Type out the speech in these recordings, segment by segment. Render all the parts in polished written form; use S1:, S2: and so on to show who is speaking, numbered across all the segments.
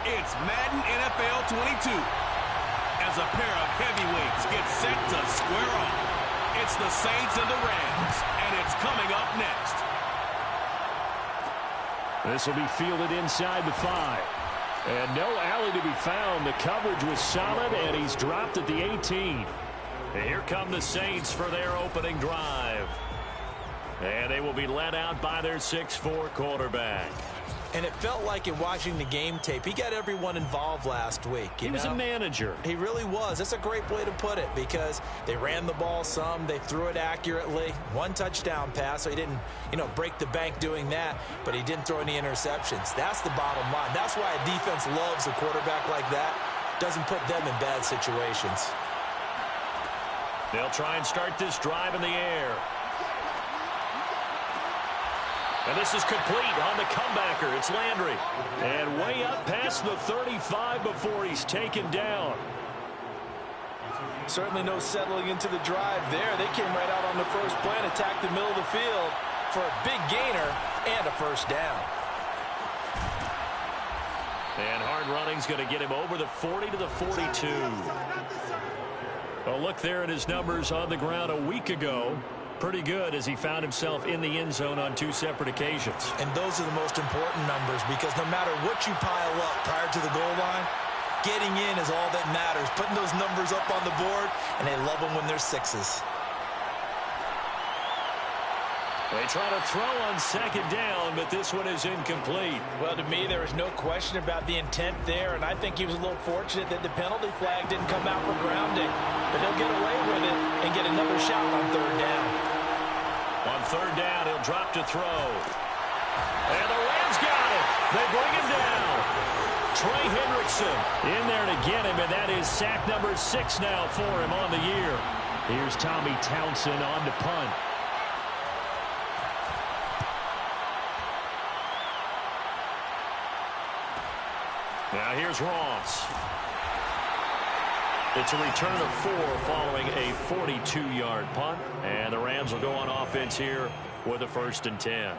S1: It's Madden NFL 22 as a pair of heavyweights get set to square off. It's the Saints and the Rams, and it's coming up next.
S2: This will be fielded inside the 5. And no alley to be found. The coverage was solid, and he's dropped at the 18. And here come the Saints for their opening drive. And they will be led out by their 6'4" quarterback.
S3: And it felt like in watching the game tape, he got everyone involved last week.
S2: He was a manager.
S3: He really was. That's a great way to put it because they ran the ball some. They threw it accurately. 1 touchdown pass, so he didn't, break the bank doing that, but he didn't throw any interceptions. That's the bottom line. That's why a defense loves a quarterback like that. Doesn't put them in bad situations.
S2: They'll try and start this drive in the air. And this is complete on the comebacker. It's Landry. And way up past the 35 before he's taken down.
S3: Certainly no settling into the drive there. They came right out on the first play and attacked the middle of the field for a big gainer and a first down.
S2: And hard running's going to get him over the 40 to the 42. A look there at his numbers on the ground a week ago. Pretty good as he found himself in the end zone on 2 separate occasions.
S3: And those are the most important numbers because no matter what you pile up prior to the goal line, getting in is all that matters. Putting those numbers up on the board, and they love them when they're 6s.
S2: They try to throw on second down, but this one is incomplete.
S3: Well, to me, there was no question about the intent there, and I think he was a little fortunate that the penalty flag didn't come out for grounding. But he'll get away with it and get another shot on 3rd down.
S2: On 3rd down, he'll drop to throw. And the Rams got it. They bring him down. Trey Hendrickson in there to get him, and that is sack number 6 now for him on the year. Here's Tommy Townsend on to punt. Now here's Ross. It's a return of 4 following a 42-yard punt. And the Rams will go on offense here with a 1st and 10.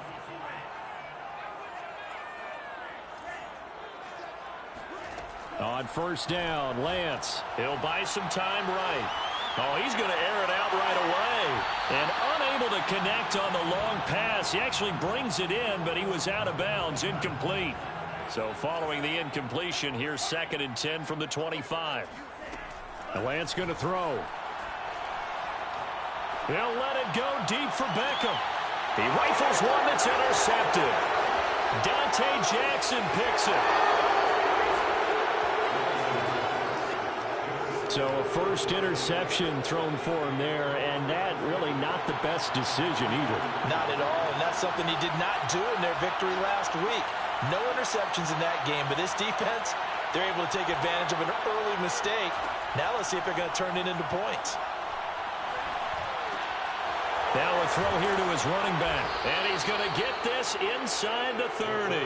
S2: On 1st down, Lance. He'll buy some time right. Oh, he's going to air it out right away. And unable to connect on the long pass. He actually brings it in, but he was out of bounds, incomplete. So following the incompletion, here's 2nd and 10 from the 25. Lance going to throw. They'll let it go deep for Beckham. He rifles one that's intercepted. Dante Jackson picks it. So a first interception thrown for him there, and that really not the best decision either. Not at all, and that's something he did not do in their victory last week. No interceptions in that game, but this defense, they're able to take advantage of an early mistake. Now let's see if they're going to turn it into points. Now a throw here to his running back, and he's going to get this inside the 30.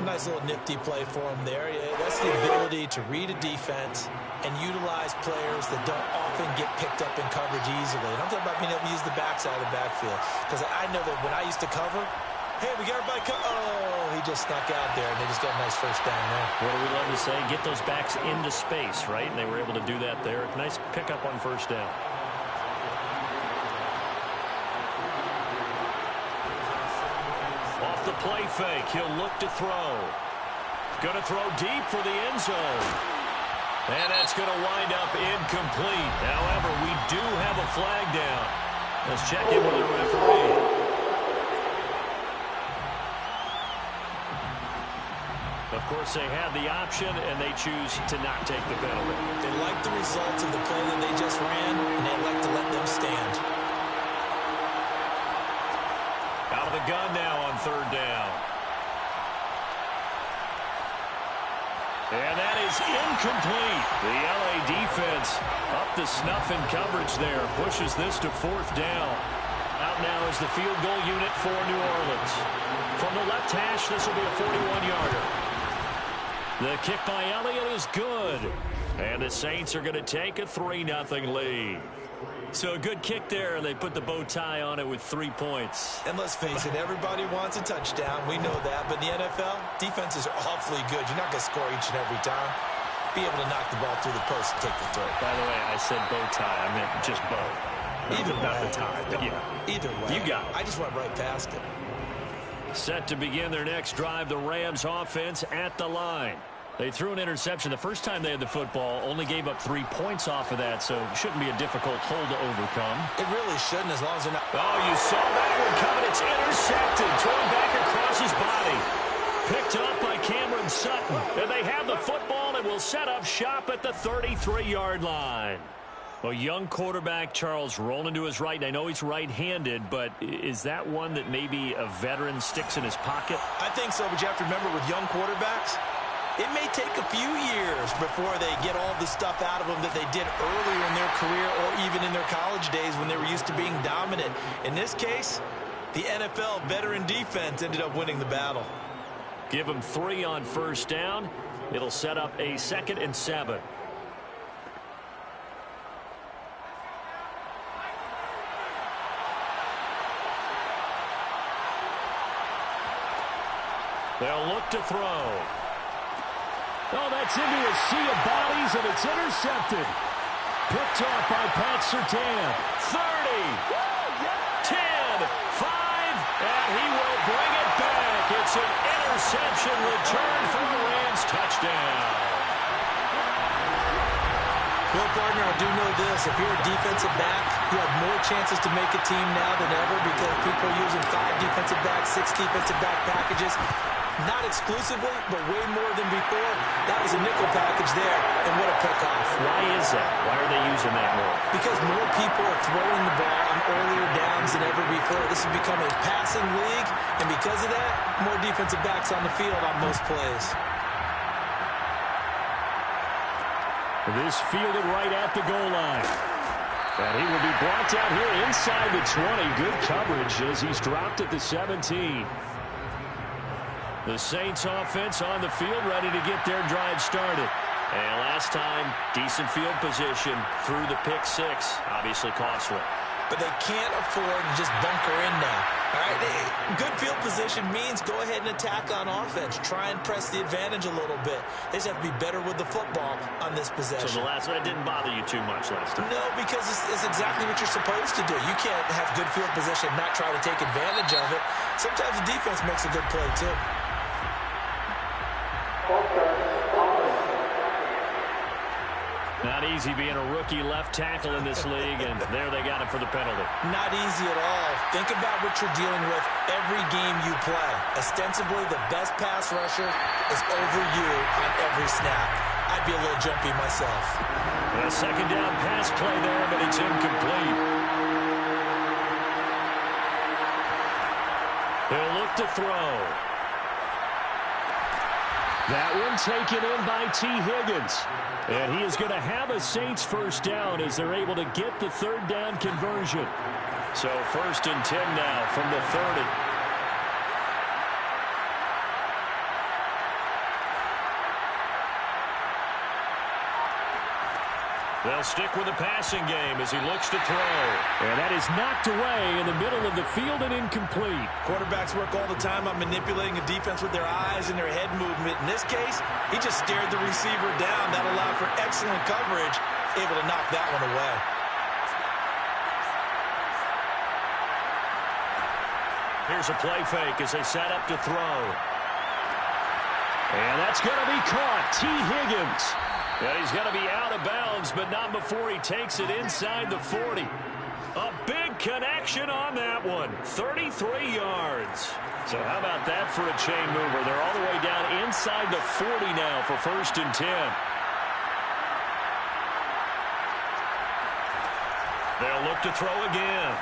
S2: Nice little nifty play for him there. Yeah, that's the ability to read a defense and utilize players that don't often get picked up in coverage easily. And I'm talking about being able to use the backside of the backfield. Because I know that when I used to cover, hey, we got everybody oh, he just snuck out there, and they just got a nice first down there. What do we love to say? Get those backs into space, right? And they were able to do that there. Nice pickup on 1st down. Off the play fake, he'll look to throw. Going to throw deep for the end zone. And that's going to wind up incomplete. However, we do have a flag down. Let's check in with the referee. Of course, they had the option, and they choose to not take the penalty. They like the results of the play that they just ran, and they like to let them stand. Out of the gun now on 3rd down. And that is incomplete. The LA defense up to snuff in coverage there. Pushes this to 4th down. Out now is the field goal unit for New Orleans. From the left hash, this will be a 41-yarder. The kick by Elliott is good. And the Saints are going to take a 3-0 lead.
S4: So a good kick there, and they put the bow tie on it with 3 points.
S2: And let's face it, everybody wants a touchdown. We know that. But in the NFL, defenses are awfully good. You're not going to score each and every time. Be able to knock the ball through the post and take the throw.
S4: By the way, I said bow tie. I meant just bow.
S2: Either
S4: not
S2: way.
S4: the tie. But yeah.
S2: Either way.
S4: You got it.
S2: I just went right past it.
S4: Set to begin their next drive, the Rams offense at the line. They threw an interception the first time they had the football, only gave up 3 points off of that, so it shouldn't be a difficult hole to overcome.
S2: It really shouldn't, as long as they're not.
S4: Oh, you saw that one coming. It's intercepted. Thrown back across his body. Picked up by Cameron Sutton. And they have the football and will set up shop at the 33-yard line. Well, young quarterback Charles rolling to his right. And I know he's right-handed, but is that one that maybe a veteran sticks in his pocket?
S2: I think so, but you have to remember with young quarterbacks, it may take a few years before they get all the stuff out of them that they did earlier in their career or even in their college days when they were used to being dominant. In this case, the NFL veteran defense ended up winning the battle.
S4: Give them 3 on first down. It'll set up a 2nd and 7. They'll look to throw. Oh, that's into a sea of bodies, and it's intercepted. Picked off by Pat Surtain. 30, 10, 5, and he will bring it back. It's an interception return for the Rams touchdown.
S2: Well, partner, I do know this. If you're a defensive back, you have more chances to make a team now than ever because people are using 5 defensive backs, 6 defensive back packages. Not exclusively, but way more than before. That was a nickel package there, and what a pickoff.
S4: Why is that? Why are they using that more?
S2: Because more people are throwing the ball on earlier downs than ever before. This has become a passing league, and because of that, more defensive backs on the field on most plays.
S4: This fielded right at the goal line. And he will be brought down here inside the 20. Good coverage as he's dropped at the 17. The Saints offense on the field, ready to get their drive started. And last time, decent field position through the pick 6. Obviously costly.
S2: But they can't afford to just bunker in now. All right, good field position means go ahead and attack on offense. Try and press the advantage a little bit. They just have to be better with the football on this possession.
S4: So the last one, it didn't bother you too much last time?
S2: No, because it's exactly what you're supposed to do. You can't have good field position and not try to take advantage of it. Sometimes the defense makes a good play, too.
S4: Not easy being a rookie left tackle in this league, and there they got him for the penalty.
S2: Not easy at all. Think about what you're dealing with every game you play. Ostensibly, the best pass rusher is over you on every snap. I'd be a little jumpy myself.
S4: A 2nd down pass play there, but it's incomplete. He'll look to throw. That one taken in by T. Higgins. And he is going to have a Saints first down as they're able to get the 3rd down conversion. So 1st and 10 now from the 30. They'll stick with the passing game as he looks to throw. And that is knocked away in the middle of the field and incomplete.
S2: Quarterbacks work all the time on manipulating a defense with their eyes and their head movement. In this case, he just stared the receiver down. That allowed for excellent coverage, able to knock that one away.
S4: Here's a play fake as they set up to throw. And that's going to be caught. T. Higgins. And he's going to be out of bounds, but not before he takes it inside the 40. A big connection on that one. 33 yards. So how about that for a chain mover? They're all the way down inside the 40 now for 1st and 10. They'll look to throw again.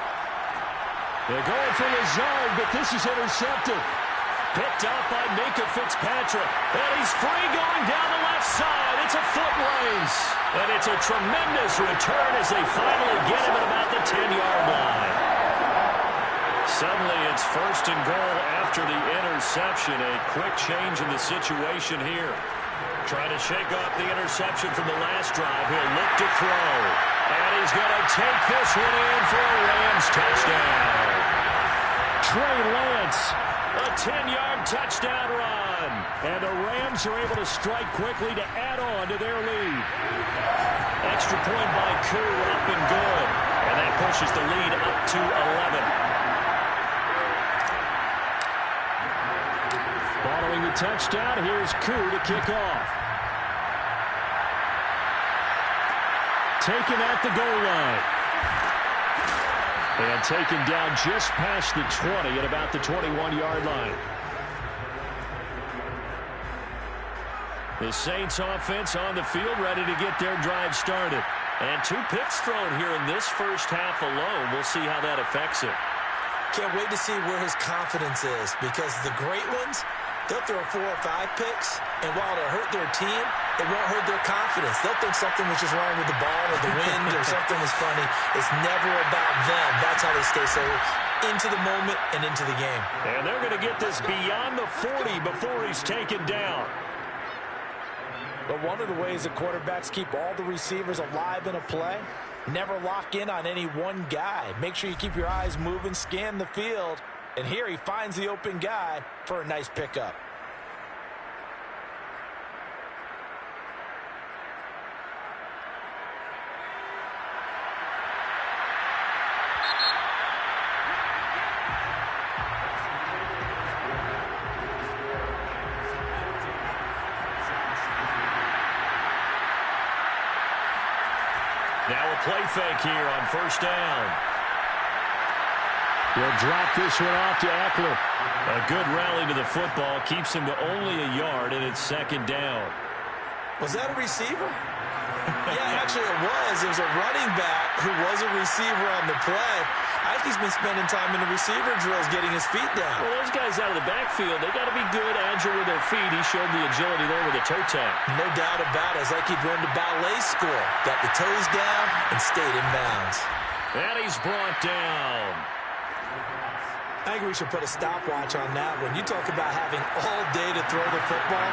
S4: They're going for Lazard, but this is intercepted. Picked off by Minka Fitzpatrick. And he's free going down the left side. It's a foot race. And it's a tremendous return as they finally get him at about the 10-yard line. Suddenly it's 1st and goal after the interception. A quick change in the situation here. Trying to shake off the interception from the last drive. He'll look to throw. And he's going to take this one in for a Rams touchdown. Trey Lance, a 10-yard touchdown run. And the Rams are able to strike quickly to add on to their lead. Extra point by Koo, up and good. And that pushes the lead up to 11. Following the touchdown, here's Koo to kick off. Taken at the goal line. And taken down just past the 20 at about the 21-yard line. The Saints offense on the field ready to get their drive started. And 2 picks thrown here in this first half alone. We'll see how that affects it.
S2: Can't wait to see where his confidence is, because the great ones, they'll throw 4 or 5 picks, and while it'll hurt their team, it won't hurt their confidence. They'll think something was just wrong with the ball or the wind or something was funny. It's never about them. That's how they stay so into the moment and into the game.
S4: And they're going to get this beyond the 40 before he's taken down.
S2: But one of the ways that quarterbacks keep all the receivers alive in a play, never lock in on any one guy. Make sure you keep your eyes moving, scan the field, and here he finds the open guy for a nice pickup.
S4: Now a play fake here on first down. He'll drop this one off to Eckler. A good rally to the football keeps him to only a yard, and it's second down.
S2: Was that a receiver? Yeah, actually it was. It was a running back who was a receiver on the play. I think he's been spending time in the receiver drills getting his feet down.
S4: Well, those guys out of the backfield, they got to be good, agile with their feet. He showed the agility there with a toe tap.
S2: No doubt about it. It's like he'd run the ballet school. Got the toes down and stayed in bounds.
S4: And he's brought down.
S2: I think we should put a stopwatch on that one. You talk about having all day to throw the football,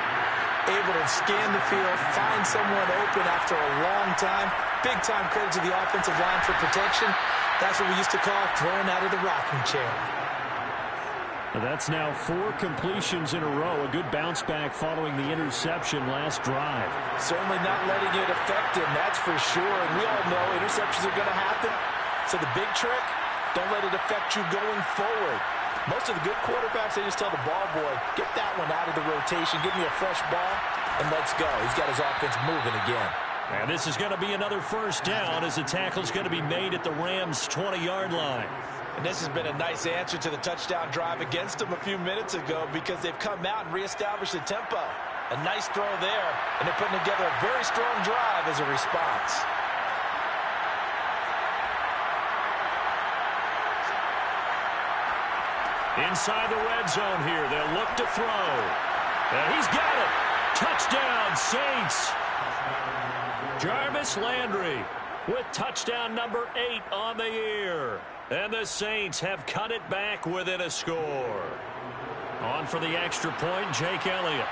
S2: able to scan the field, find someone open after a long time. Big time credit to the offensive line for protection. That's what we used to call throwing out of the rocking chair.
S4: Well, that's now 4 completions in a row. A good bounce back following the interception last drive.
S2: Certainly not letting it affect him, that's for sure. And we all know interceptions are going to happen. So the big trick, don't let it affect you going forward. Most of the good quarterbacks, they just tell the ball boy, get that one out of the rotation, give me a fresh ball, and let's go. He's got his offense moving again.
S4: And this is going to be another first down as the tackle's going to be made at the Rams' 20-yard line.
S2: And this has been a nice answer to the touchdown drive against them a few minutes ago, because they've come out and reestablished the tempo. A nice throw there, and they're putting together a very strong drive as a response.
S4: Inside the red zone here, they'll look to throw. And he's got it. Touchdown, Saints. Jarvis Landry with touchdown number 8 on the year. And the Saints have cut it back within a score. On for the extra point, Jake Elliott.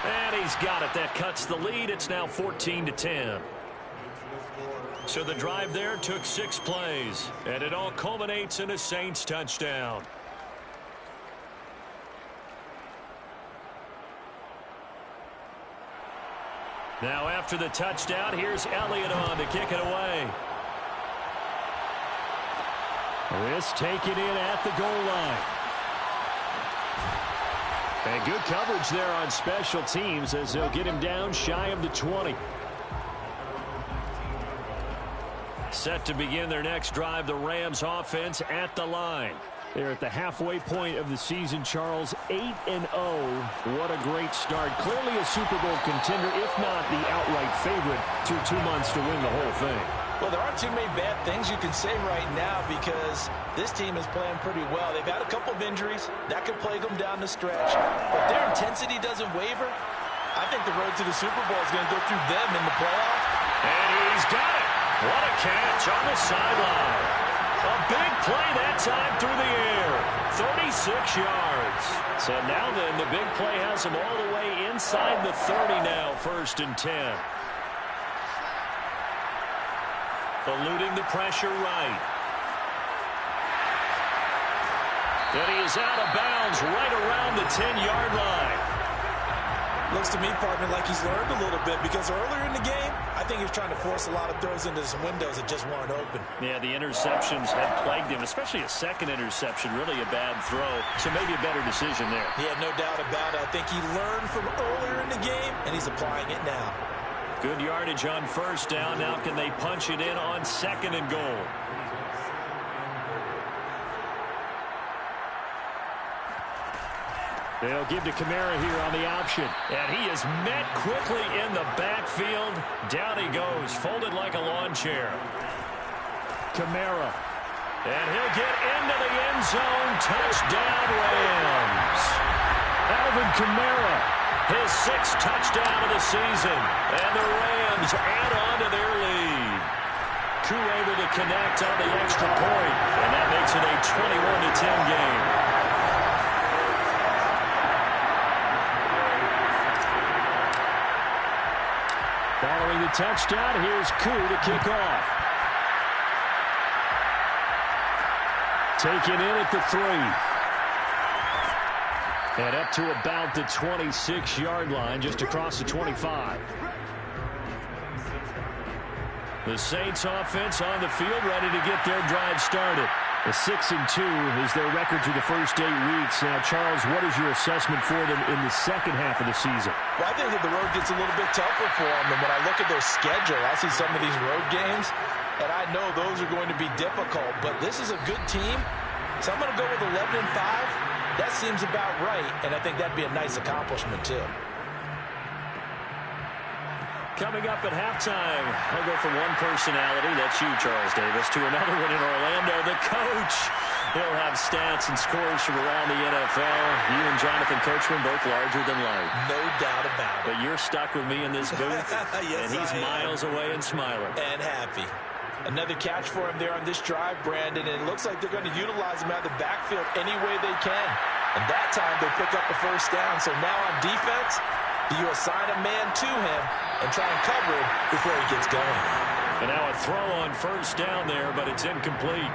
S4: And he's got it. That cuts the lead. It's now 14-10. So the drive there took 6 plays, and it all culminates in a Saints touchdown. Now after the touchdown, here's Elliott on to kick it away. This taken in at the goal line. And good coverage there on special teams as they'll get him down shy of the 20. Set to begin their next drive, the Rams offense at the line. They're at the halfway point of the season, Charles, 8-0. What a great start. Clearly a Super Bowl contender, if not the outright favorite, through 2 months to win the whole thing.
S2: Well, there aren't too many bad things you can say right now, because this team is playing pretty well. They've had a couple of injuries. That could plague them down the stretch. But their intensity doesn't waver. I think the road to the Super Bowl is going to go through them in the playoffs.
S4: And he's got it. What a catch on the sideline. A big play that time through the air. 36 yards. So now then, the big play has him all the way inside the 30 now, 1st and 10. eluding the pressure right. And he is out of bounds right around the 10-yard line.
S2: Looks to me, partner, like he's learned a little bit, because earlier in the game, I think he was trying to force a lot of throws into some windows that just weren't open.
S4: Yeah, the interceptions have plagued him, especially a second interception, really a bad throw. So maybe a better decision there.
S2: Yeah, no doubt about it. I think he learned from earlier in the game, and he's applying it now.
S4: Good yardage on first down. Now can they punch it in on second and goal? They'll give to Kamara here on the option. And he is met quickly in the backfield. Down he goes, folded like a lawn chair. Kamara. And he'll get into the end zone. Touchdown, Rams. Alvin Kamara, his 6th touchdown of the season. And the Rams add on to their lead. Koo able to connect on the extra point. And that makes it a 21-10 game. Following the touchdown, here's Koo to kick off. Taken in at the 3. And up to about the 26-yard line, just across the 25. The Saints offense on the field, ready to get their drive started. A 6-2 is their record through the first 8 weeks. Now, Charles, what is your assessment for them in the second half of the season?
S2: Well, I think that the road gets a little bit tougher for them. And when I look at their schedule, I see some of these road games, and I know those are going to be difficult. But this is a good team, so I'm going to go with 11-5. That seems about right, and I think that'd be a nice accomplishment, too.
S4: Coming up at halftime, I'll go from one personality, that's you, Charles Davis, to another one in Orlando, the coach. He'll have stats and scores from around the NFL. You and Jonathan Coachman both larger than life.
S2: No doubt about it.
S4: But you're stuck with me in this booth,
S2: yes,
S4: and he's miles away and smiling.
S2: And happy. Another catch for him there on this drive, Brandon, and it looks like they're going to utilize him out of the backfield any way they can. And that time, they pick up a first down. So now on defense, do you assign a man to him and try and cover him before he gets going?
S4: And now a throw on first down there, but it's incomplete.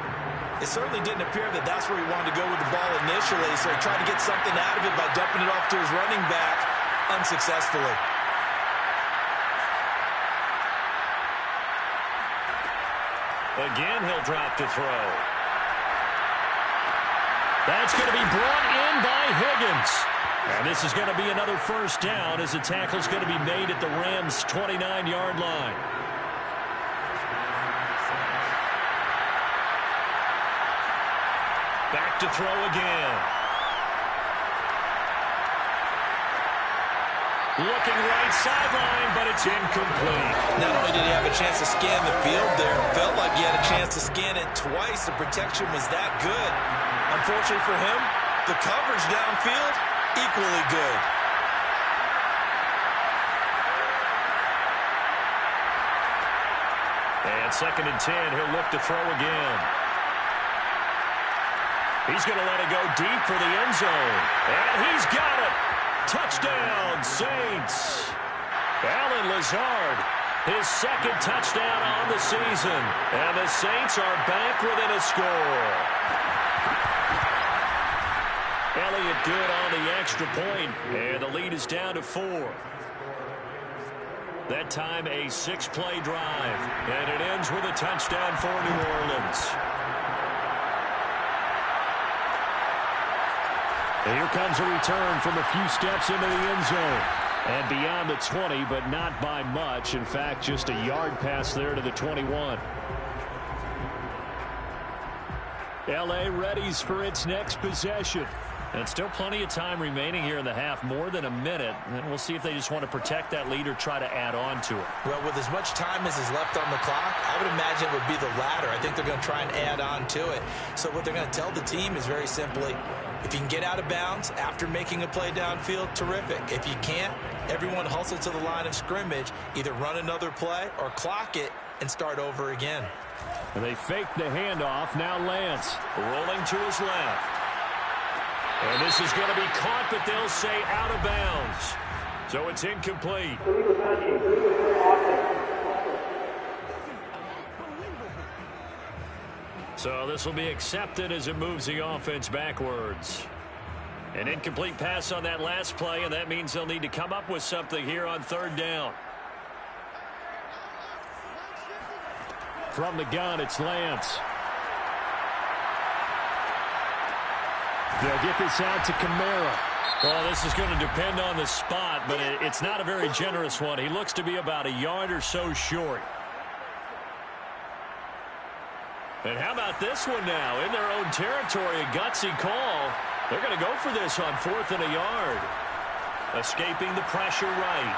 S2: It certainly didn't appear that that's where he wanted to go with the ball initially, so he tried to get something out of it by dumping it off to his running back unsuccessfully.
S4: Again, he'll drop to throw. That's going to be brought in by Higgins. And this is going to be another first down as the tackle's going to be made at the Rams' 29-yard line. Back to throw again. Looking right sideline, but it's incomplete.
S2: Not only did he have a chance to scan the field there, felt like he had a chance to scan it twice. The protection was that good. Unfortunately for him, the coverage downfield, equally good.
S4: And 2nd and 10, he'll look to throw again. He's going to let it go deep for the end zone. And he's got it. Touchdown, Saints. Allen Lazard, his 2nd touchdown on the season. And the Saints are back within a score. Elliott good on the extra point, and the lead is down to 4. That time a 6-play drive, and it ends with a touchdown for New Orleans. And here comes a return from a few steps into the end zone. And beyond the 20, but not by much. In fact, just a yard pass there to the 21. L.A. readies for its next possession. And still plenty of time remaining here in the half, more than a minute. And we'll see if they just want to protect that lead or try to add on to it.
S2: Well, with as much time as is left on the clock, I would imagine it would be the latter. I think they're going to try and add on to it. So what they're going to tell the team is very simply, if you can get out of bounds after making a play downfield, terrific. If you can't, everyone hustle to the line of scrimmage, either run another play or clock it and start over again.
S4: And they fake the handoff. Now Lance rolling to his left. And this is going to be caught, but they'll say out of bounds. So it's incomplete. So this will be accepted as it moves the offense backwards. An incomplete pass on that last play, and that means they'll need to come up with something here on third down. From the gun, it's Lance. They'll get this out to Kamara. Well, this is going to depend on the spot, but it's not a very generous one. He looks to be about a yard or so short. And how about this one now? In their own territory, a gutsy call. They're going to go for this on 4th and a yard. Escaping the pressure right.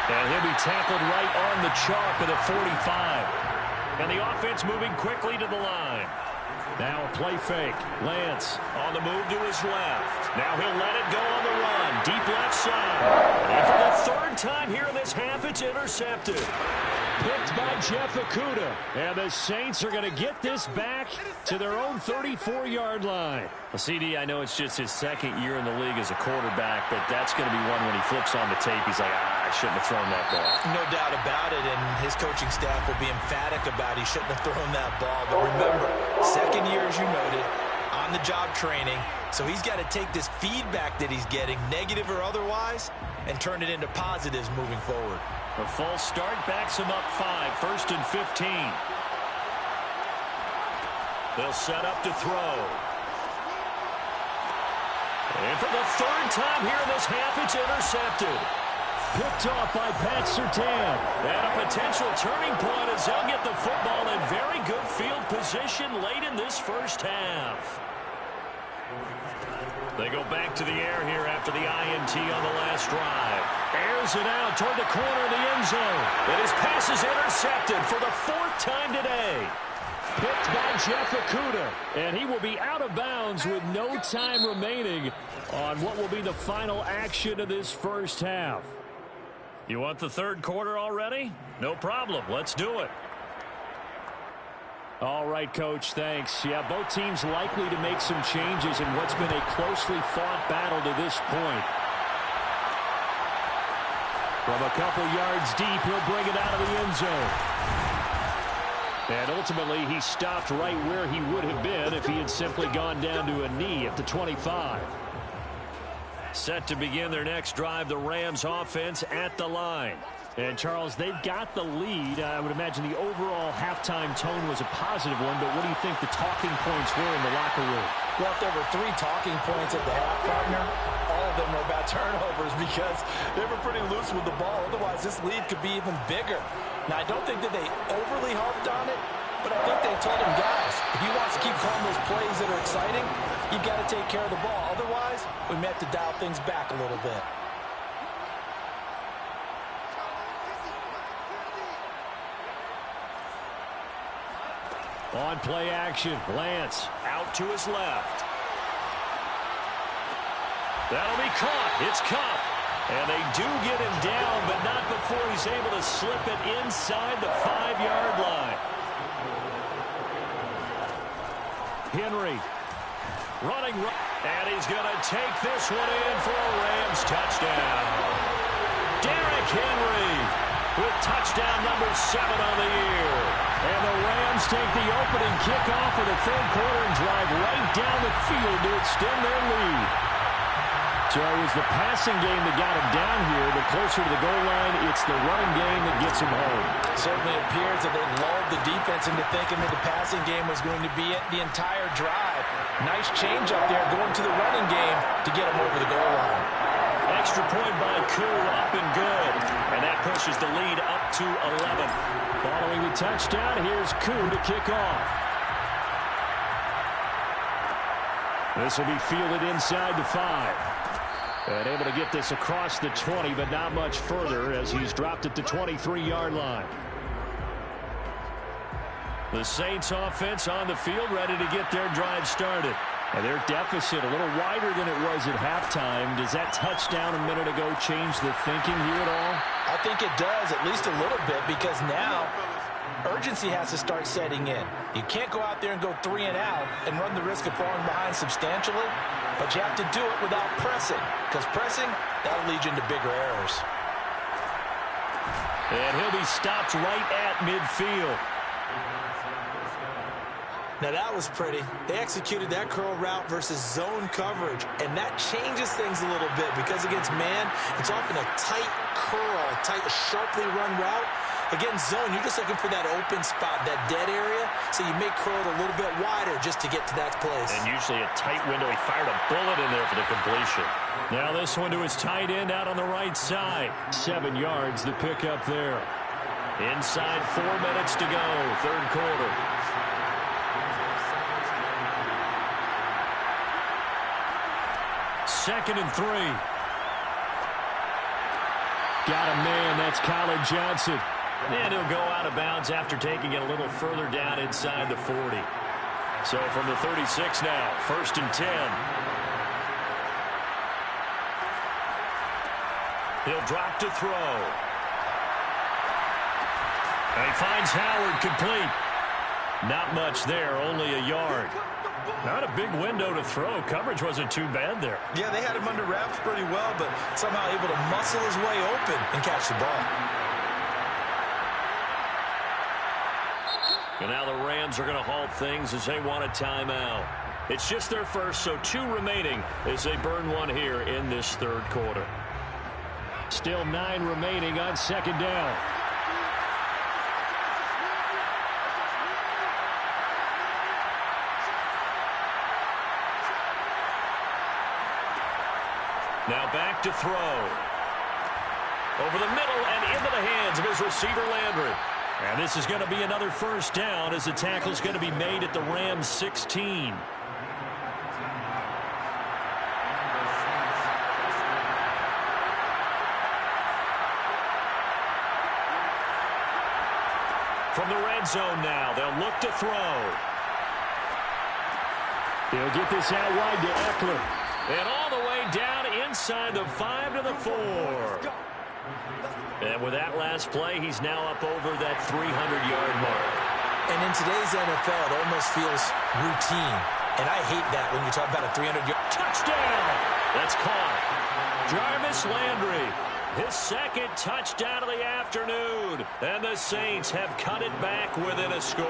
S4: And he'll be tackled right on the chalk of the 45. And the offense moving quickly to the line. Now a play fake. Lance on the move to his left. Now he'll let it go on the run. Deep left side. And for the third time here in this half, it's intercepted. Picked by Jeff Okudah. And the Saints are going to get this back to their own 34-yard line. Well, CD, I know it's just his second year in the league as a quarterback, but that's going to be one when he flips on the tape. He's like, I shouldn't have thrown that ball.
S2: No doubt about it, and his coaching staff will be emphatic about he shouldn't have thrown that ball. But remember, second year, as you noted, on-the-job training, so he's got to take this feedback that he's getting, negative or otherwise, and turn it into positives moving forward.
S4: A false start backs him up 5, 1st and 15. They'll set up to throw. And for the third time here in this half, it's intercepted. Picked off by Pat Surtain. And a potential turning point as they'll get the football in very good field position late in this first half. They go back to the air here after the INT on the last drive. Airs it out toward the corner of the end zone. And his pass is intercepted for the 4th time today. Picked by Jeff Okudah. And he will be out of bounds with no time remaining on what will be the final action of this first half. You want the third quarter already? No problem. Let's do it. All right, Coach, thanks. Yeah, both teams likely to make some changes in what's been a closely fought battle to this point. From a couple yards deep, he'll bring it out of the end zone. And ultimately, he stopped right where he would have been if he had simply gone down to a knee at the 25. Set to begin their next drive, the Rams offense at the line. And, Charles, they've got the lead. I would imagine the overall halftime tone was a positive one, but what do you think the talking points were in the locker room?
S2: Well, if there were 3 talking points at the half, partner, all of them were about turnovers because they were pretty loose with the ball. Otherwise, this lead could be even bigger. Now, I don't think that they overly harped on it, but I think they told him, guys, if he wants to keep calling those plays that are exciting, you've got to take care of the ball. Otherwise, we may have to dial things back a little bit.
S4: On play action, Lance out to his left. That'll be caught. It's Cup. And they do get him down, but not before he's able to slip it inside the 5-yard line. Henry running, and he's going to take this one in for a Rams touchdown. Derrick Henry with touchdown number 7 on the year. And the Rams take the opening kickoff of the third quarter and drive right down the field to extend their lead. So it was the passing game that got him down here, but closer to the goal line, it's the running game that gets him home.
S2: It certainly appears that they lulled the defense into thinking that the passing game was going to be it the entire drive. Nice change up there going to the running game to get him over the goal line.
S4: Extra point by Koo, up and good. And that pushes the lead up to 11. Following the touchdown, here's Koo to kick off. This will be fielded inside the 5. And able to get this across the 20, but not much further as he's dropped at the 23-yard line. The Saints offense on the field ready to get their drive started. And their deficit a little wider than it was at halftime. Does that touchdown a minute ago change the thinking here at all?
S2: I think it does, at least a little bit, because now urgency has to start setting in. You can't go out there and go 3 and out and run the risk of falling behind substantially, but you have to do it without pressing, because pressing, that'll lead you into bigger errors.
S4: And he'll be stopped right at midfield.
S2: Now, that was pretty. They executed that curl route versus zone coverage, and that changes things a little bit because against man, it's often a tight curl, tight, sharply run route. Against zone, you're just looking for that open spot, that dead area, so you make curl a little bit wider just to get to that place.
S4: And usually a tight window. He fired a bullet in there for the completion. Now this one to his tight end out on the right side. 7 yards, the pickup there. Inside 4 minutes to go, third quarter. Second and 3. Got a man, that's Colin Johnson. And he'll go out of bounds after taking it a little further down inside the 40. So from the 36 now, first and 10. He'll drop to throw. And he finds Howard complete. Not much there, only a yard. Not a big window to throw. Coverage wasn't too bad there.
S2: Yeah, they had him under wraps pretty well, but somehow able to muscle his way open and catch the ball.
S4: And now the Rams are going to halt things as they want a timeout. It's just their first, so 2 remaining as they burn one here in this third quarter. Still 9 remaining on second down. Now back to throw. Over the middle and into the hands of his receiver, Landry. And this is going to be another first down as the tackle's going to be made at the Rams 16. From the red zone now, they'll look to throw. He'll get this out wide to Eckler. And all the way down inside the 5 to the 4. And with that last play, he's now up over that 300-yard mark.
S2: And in today's NFL, it almost feels routine. And I hate that when you talk about a 300-yard
S4: touchdown. That's caught. Jarvis Landry, his second touchdown of the afternoon. And the Saints have cut it back within a score.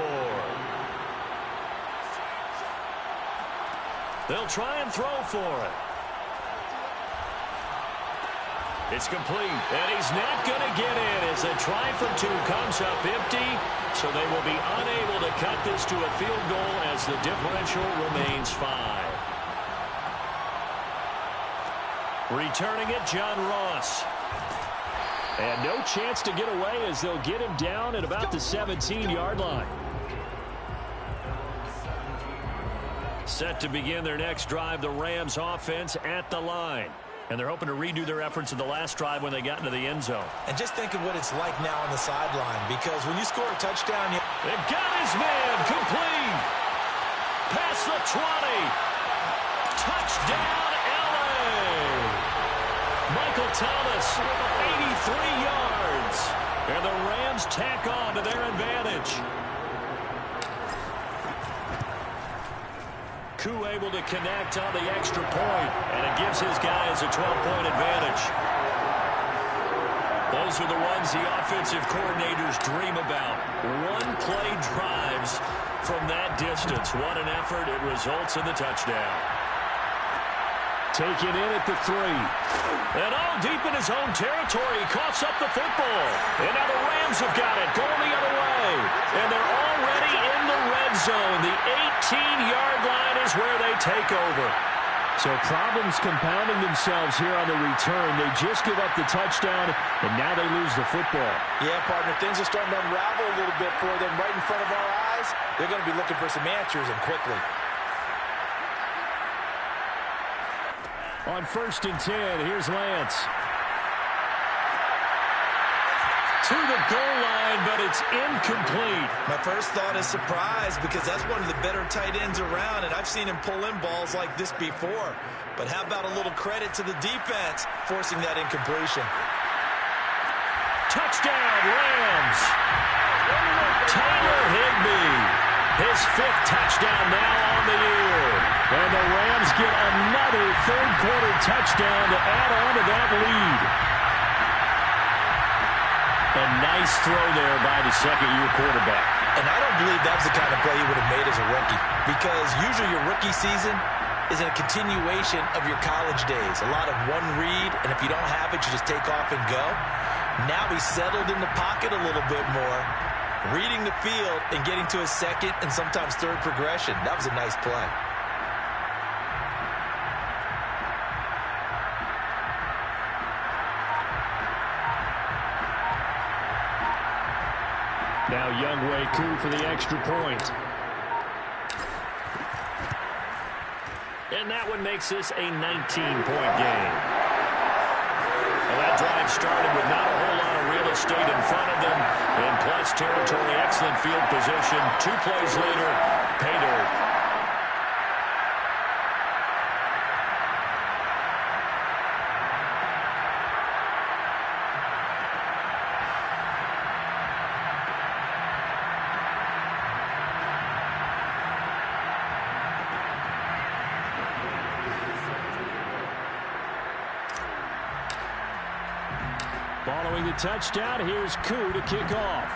S4: They'll try and throw for it. It's complete, and he's not going to get in as a try from 2 comes up empty, so they will be unable to cut this to a field goal as the differential remains 5. Returning it, John Ross. And no chance to get away as they'll get him down at about the 17-yard line. Set to begin their next drive, the Rams offense at the line. And they're hoping to redo their efforts in the last drive when they got into the end zone.
S2: And just think of what it's like now on the sideline, because when you score a touchdown,
S4: they've got his man complete. Past the 20. Touchdown, L.A. Michael Thomas, 83 yards. And the Rams tack on to their advantage. Koo able to connect on the extra point, and it gives his guys a 12-point advantage. Those are the ones the offensive coordinators dream about. One-play drives from that distance. What an effort. It results in the touchdown. Taken in at the 3. And all deep in his own territory. He coughs up the football. And now the Rams have got it. Going the other way. And they're already in the red zone. The 18-yard line is where they take over. So problems compounding themselves here on the return. They just give up the touchdown, and now they lose the football.
S2: Yeah, partner, things are starting to unravel a little bit for them right in front of our eyes. They're going to be looking for some answers, and quickly.
S4: On first and 10, here's Lance. To the goal line, but it's incomplete.
S2: My first thought is surprise, because that's one of the better tight ends around, and I've seen him pull in balls like this before. But how about a little credit to the defense forcing that incompletion?
S4: Touchdown, Rams. Tyler Higbee, his 5th touchdown now on the year. And the Rams get another third-quarter touchdown to add on to that lead. A nice throw there by the second-year quarterback.
S2: And I don't believe that was the kind of play he would have made as a rookie, because usually your rookie season is a continuation of your college days. A lot of one read, and if you don't have it, you just take off and go. Now he's settled in the pocket a little bit more, reading the field and getting to his second and sometimes third progression. That was a nice play.
S4: Now Younghoe Koo for the extra point. And that one makes this a 19-point game. Well, that drive started with not a whole lot of real estate in front of them. In plus territory, excellent field position. 2 plays later, pay dirt. Following the touchdown, here's Koo to kick off.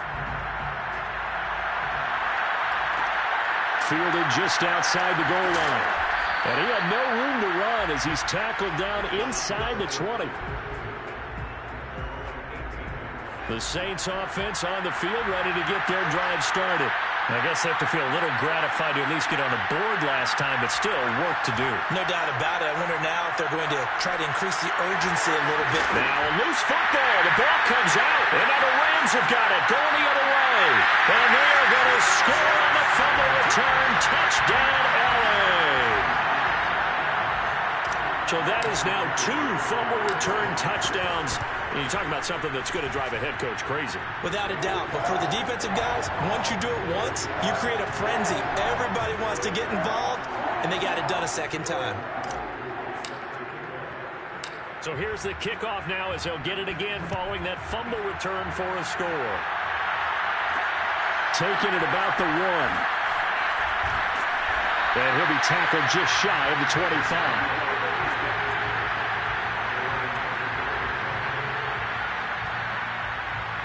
S4: Fielded just outside the goal line. And he had no room to run as he's tackled down inside the 20. The Saints offense on the field, ready to get their drive started. I guess they have to feel a little gratified to at least get on the board last time, but still work to do.
S2: No doubt about it. I wonder now if they're going to try to increase the urgency a little bit.
S4: Now a loose football. The ball comes out. And now the Rams have got it. Going the other way. And they are going to score on the fumble return. Touchdown, LA. So that is now 2 fumble return touchdowns. And you're talking about something that's going to drive a head coach crazy.
S2: Without a doubt. But for the defensive guys, once you do it once, you create a frenzy. Everybody wants to get involved, and they got it done a second time.
S4: So here's the kickoff now as he'll get it again following that fumble return for a score. Taking it about the 1. And he'll be tackled just shy of the 25.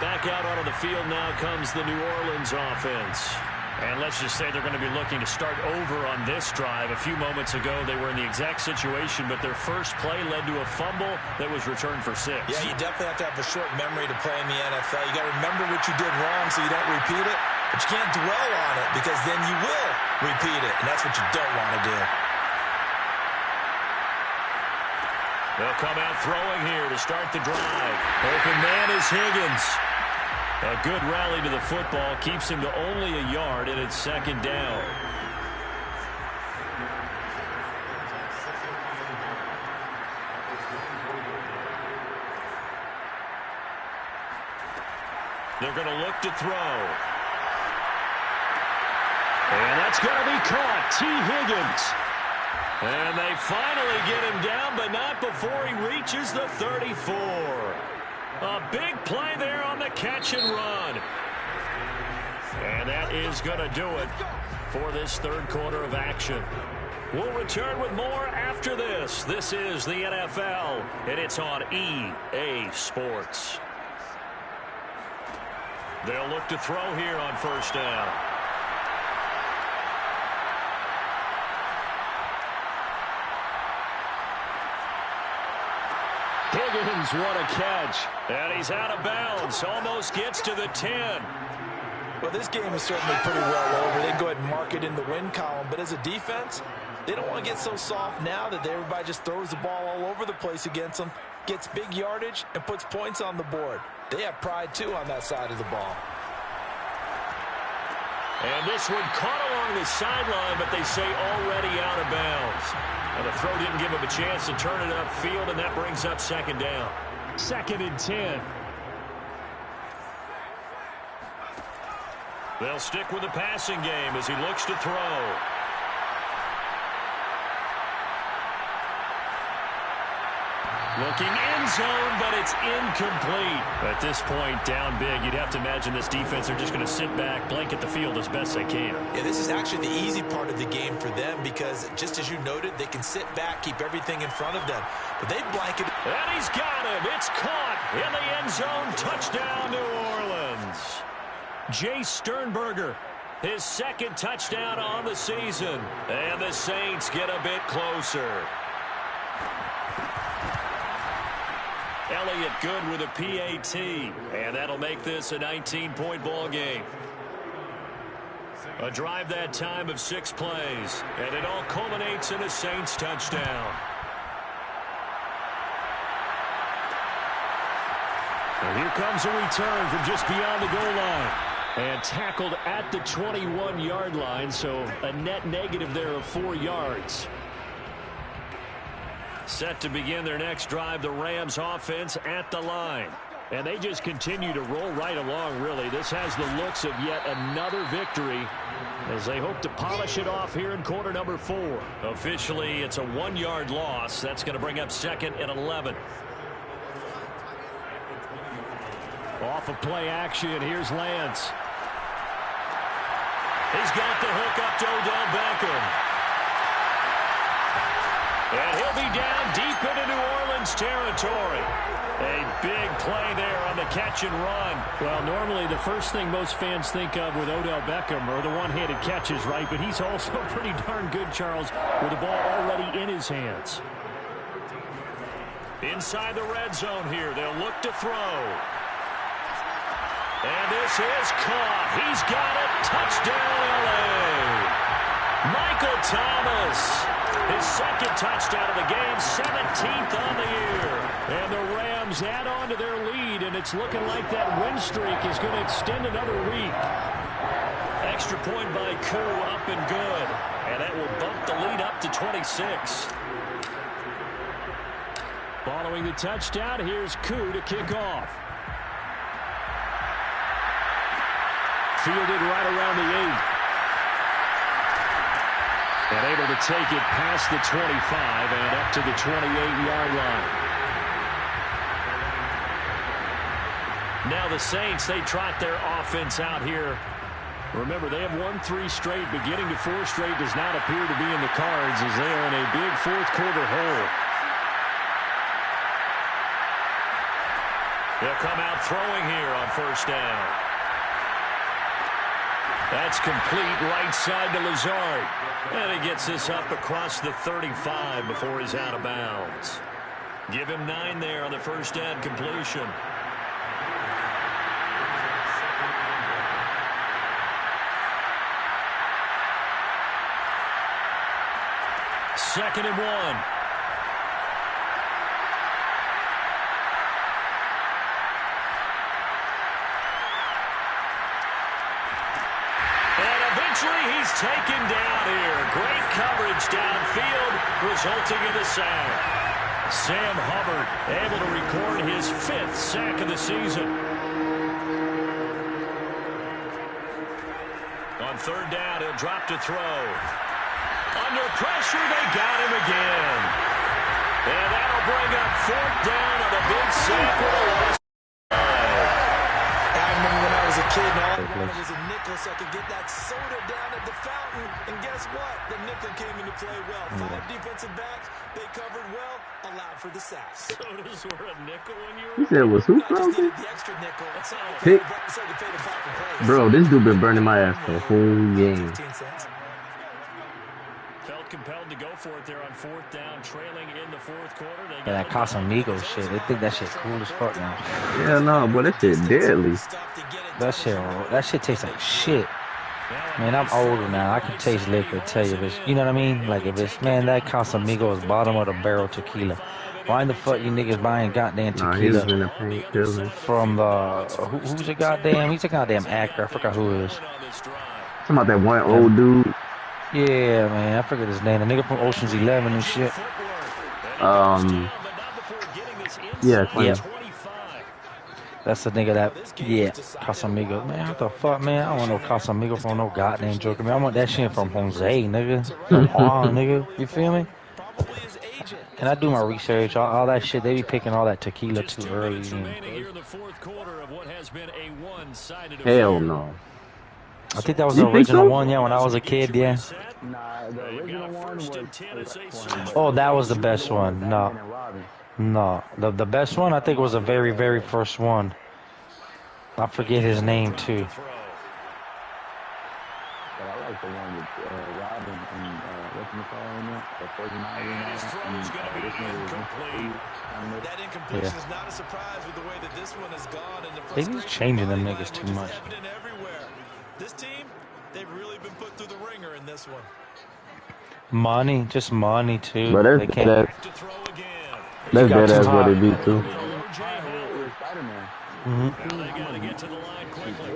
S4: Back out onto the field now comes the New Orleans offense. And let's just say they're going to be looking to start over on this drive. A few moments ago, they were in the exact situation, but their first play led to a fumble that was returned for 6.
S2: Yeah, you definitely have to have a short memory to play in the NFL. You got to remember what you did wrong so you don't repeat it, but you can't dwell on it because then you will repeat it, and that's what you don't want to do.
S4: They'll come out throwing here to start the drive. Open man is Higgins. A good rally to the football keeps him to only a yard, and it's second down. They're going to look to throw. And that's going to be caught. T. Higgins. And they finally get him down, but not before he reaches the 34. A big play there on the catch and run. And that is going to do it for this third quarter of action. We'll return with more after this. This is the NFL, and it's on EA Sports. They'll look to throw here on first down. Higgins, what a catch. And he's out of bounds. Almost gets to the 10.
S2: Well, this game is certainly pretty well over. They can go ahead and mark it in the win column. But as a defense, they don't want to get so soft now that everybody just throws the ball all over the place against them, gets big yardage, and puts points on the board. They have pride, too, on that side of the ball.
S4: And this one caught along the sideline, but they say already out of bounds. Now the throw didn't give him a chance to turn it upfield, and that brings up second down. 2nd and 10. They'll stick with the passing game as he looks to throw. Looking end zone, but it's incomplete. At this point, down big, you'd have to imagine this defense are just going to sit back, blanket the field as best they can.
S2: Yeah, this is actually the easy part of the game for them because, just as you noted, they can sit back, keep everything in front of them. But they blanket.
S4: And he's got him. It's caught in the end zone. Touchdown, New Orleans. Jay Sternberger, his second touchdown on the season. And the Saints get a bit closer. Elliott good with a PAT. And that'll make this a 19-point ball game. A drive that time of 6 plays. And it all culminates in a Saints touchdown. And here comes a return from just beyond the goal line. And tackled at the 21-yard line, so a net negative there of 4 yards. Set to begin their next drive, the Rams offense at the line. And they just continue to roll right along, really. This has the looks of yet another victory as they hope to polish it off here in quarter number 4. Officially, it's a 1-yard loss. That's going to bring up 2nd and 11. Off of play action, here's Lance. He's got the hook up to Odell Beckham. And he'll be down deep into New Orleans territory. A big play there on the catch and run.
S5: Well, normally the first thing most fans think of with Odell Beckham are the one-handed catches, right? But he's also pretty darn good, Charles, with the ball already in his hands.
S4: Inside the red zone here, they'll look to throw. And this is caught. He's got it. Touchdown, L.A. Michael Thomas. His second touchdown of the game, 17th on the year. And the Rams add on to their lead, and it's looking like that win streak is going to extend another week. Extra point by Koo, up and good. And that will bump the lead up to 26.
S5: Following the touchdown, here's Koo to kick off. Fielded right around the 8. And able to take it past the 25 and up to the 28-yard line.
S4: Now the Saints, they trot their offense out here.
S5: Remember, they have won 3 straight, but getting to 4 straight does not appear to be in the cards as they are in a big fourth-quarter hole.
S4: They'll come out throwing here on first down. That's complete right side to Lazard. And he gets this up across the 35 before he's out of bounds. Give him 9 there on the first down completion. Second and 1. He's taken down here. Great coverage downfield, resulting in a sack. Sam Hubbard able to record his 5th sack of the season. On third down, he'll drop to throw. Under pressure, they got him again. And that'll bring up 4th down on the big sack with a loss.
S2: I remember when I was a kid and all I wanted was a nickel so I could get that soda down at the fountain. And guess what? The nickel came into play well. 5 defensive backs, they covered well, allowed for the sacks.
S4: Sodas were a nickel when you were...
S6: He said, was who frozen?
S2: The extra nickel.
S6: Bro, this dude been burning my ass the whole game.
S4: Felt compelled to go for it there on 4th down, trailing in the 4th quarter.
S7: Yeah, that Casamigos shit. They think that shit cool as fuck now.
S6: Yeah, no, but that shit deadly.
S7: That shit tastes like shit. Man, I'm older now. I can taste liquor. Tell you, if you know what I mean? Like if it's, man, that Casamigos bottom of the barrel tequila. Why the fuck you niggas buying goddamn tequila?
S6: Nah, he was in the paint killing.
S7: From who's a goddamn? He's a goddamn actor. I forgot who it is.
S6: Talking about that one old dude.
S7: Yeah, man, I forget his name. The nigga from Ocean's 11 and shit.
S6: Yeah, Clint.
S7: Yep. That's the nigga that, yeah, Casamigos. Man, what the fuck, man? I don't want no Casamigos from no goddamn joker, man. I want that shit from Jose, nigga. From Juan, nigga. You feel me? And I do my research, all that shit. They be picking all that tequila too early.
S6: Hell no.
S7: I think that was the original one, yeah, when I was a kid, yeah.
S6: Nah, the original one was...
S7: Oh, that was the best one. No. The best one, I think, was the very, very first one. I forget his name, too.
S4: And his throw is going to be incomplete.
S1: That incompletion is not a surprise with the way that this one has gone, and the
S7: They
S1: frustration
S7: be changing them
S1: body
S7: niggas too
S1: language
S7: much.
S1: is evident everywhere. This team, they've really been put through the ringer in this one.
S7: Money, just money too.
S6: But
S7: They can't.
S4: Back to throw again.
S6: that's
S7: got too
S6: what
S7: high.
S6: it be too.
S4: O.J. Howard.
S7: Mm-hmm.
S4: Now they got to get to the line quickly.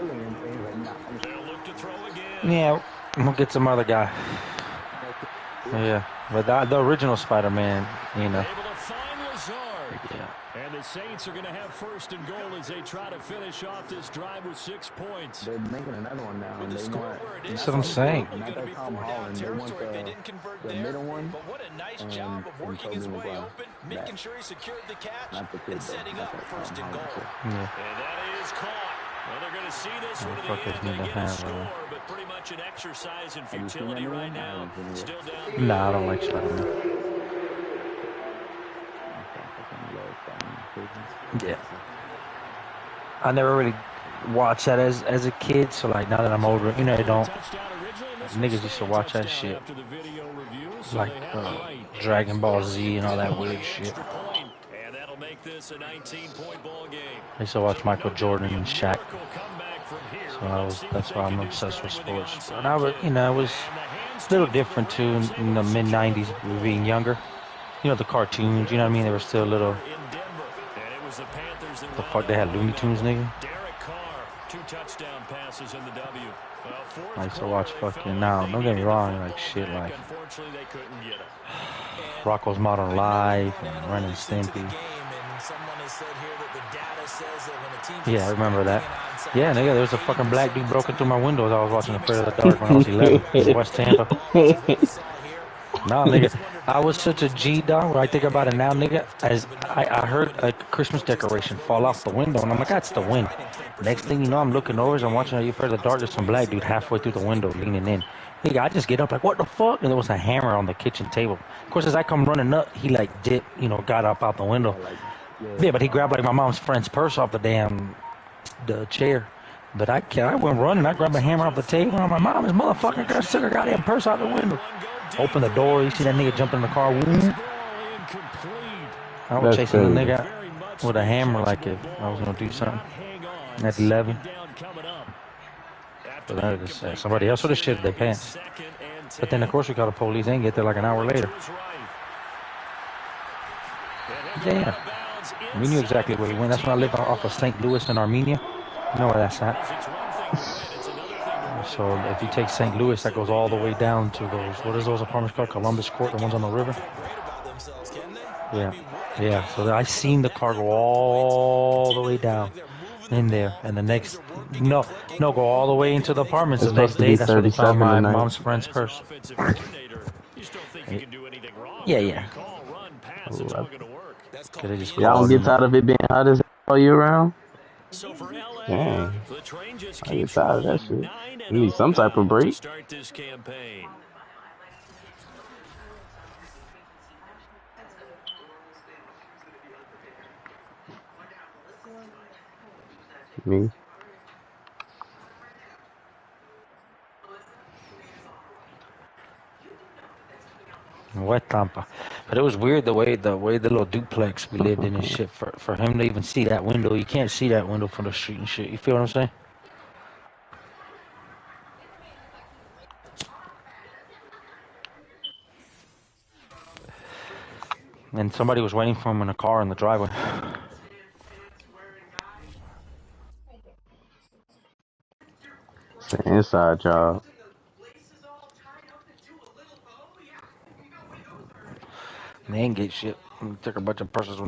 S4: They'll look to throw again.
S7: Yeah, I'm gonna get some other guy. Yeah, but the original Spider-Man, you know.
S4: Able to find Lazard.
S7: Yeah.
S5: And the Saints are going to have first and goal as they try to finish off this drive with 6 points.
S6: They're making another one now, and they want
S7: That's what I'm saying.
S6: not that Tom Holland. They want the middle one.
S1: But what a nice job of working his way open, making sure he secured the catch, and setting up first and goal.
S7: Yeah.
S4: And that is caught. Well, they're going to see this one to the
S7: fuckers
S4: end.
S7: need
S4: They
S7: to
S4: get a
S7: have,
S4: score, but pretty much an exercise in futility right now. Still down.
S7: Nah, I don't like Spider-Man. Yeah. I never really watched that as a kid, so like now that I'm older, you know, I don't. Niggas used to watch that shit. Like Dragon Ball Z and all that weird shit.
S4: And that'll make this a 19-point ball game.
S7: I used to watch Michael Jordan and Shaq. So that's why I'm obsessed with sports. And I was, you know, it was a little different too in the mid-90s, being younger. You know, the cartoons, you know what I mean? They were still a little. The fuck, they had Looney Tunes, nigga? I used to watch fucking, now, don't get me wrong, like shit like Rocco's Modern Life and Ren and Stimpy. Yeah, I remember that. Yeah, nigga, there was a fucking black dude broken through my window as I was watching The Afraid of the Dark when I was 11 in West Tampa. Nah, nigga, I was such a G dog. When I think about it now, nigga, as I heard a Christmas decoration fall off the window, and I'm like, that's the wind. Next thing you know, I'm looking over as I'm watching You Afraid of the Dark. There's some black dude halfway through the window leaning in. Nigga, I just get up like, what the fuck? And there was a hammer on the kitchen table. Of course, as I come running up, he like dipped, you know, got up out the window. Yeah, but he grabbed like my mom's friend's purse off the chair. But I went running. I grabbed a hammer off the table. And I'm like, mom, this motherfucker took her goddamn purse out the window. Open the door. You see that nigga jump in the car. Woo. I was chasing the nigga with a hammer like if I was gonna do something. At 11. But I just said somebody else would have shit their pants. But then of course we called the police. They didn't get there like an hour later. Damn. We knew exactly where he went. That's when I lived off of St. Louis in Armenia. You know where that's at. So if you take St. Louis, that goes all the way down to those, what is those apartments called? Columbus Court, the ones on the river? Yeah. Yeah, so I seen the car go all the way down in there. And the next, no, go all the way into the apartments the next day. That's where they found my mom's friend's purse. Yeah.
S6: Y'all don't get tired of it being hot as all year round? Dang. I get tired of that shit. You need some type of break. Me.
S7: Wet Tampa. But it was weird the way the little duplex we lived in and shit. For him to even see that window, you can't see that window from the street and shit. You feel what I'm saying? And somebody was waiting for him in a car in the driveway.
S6: It's an inside job.
S7: They ain't get shit. Took a bunch of purses.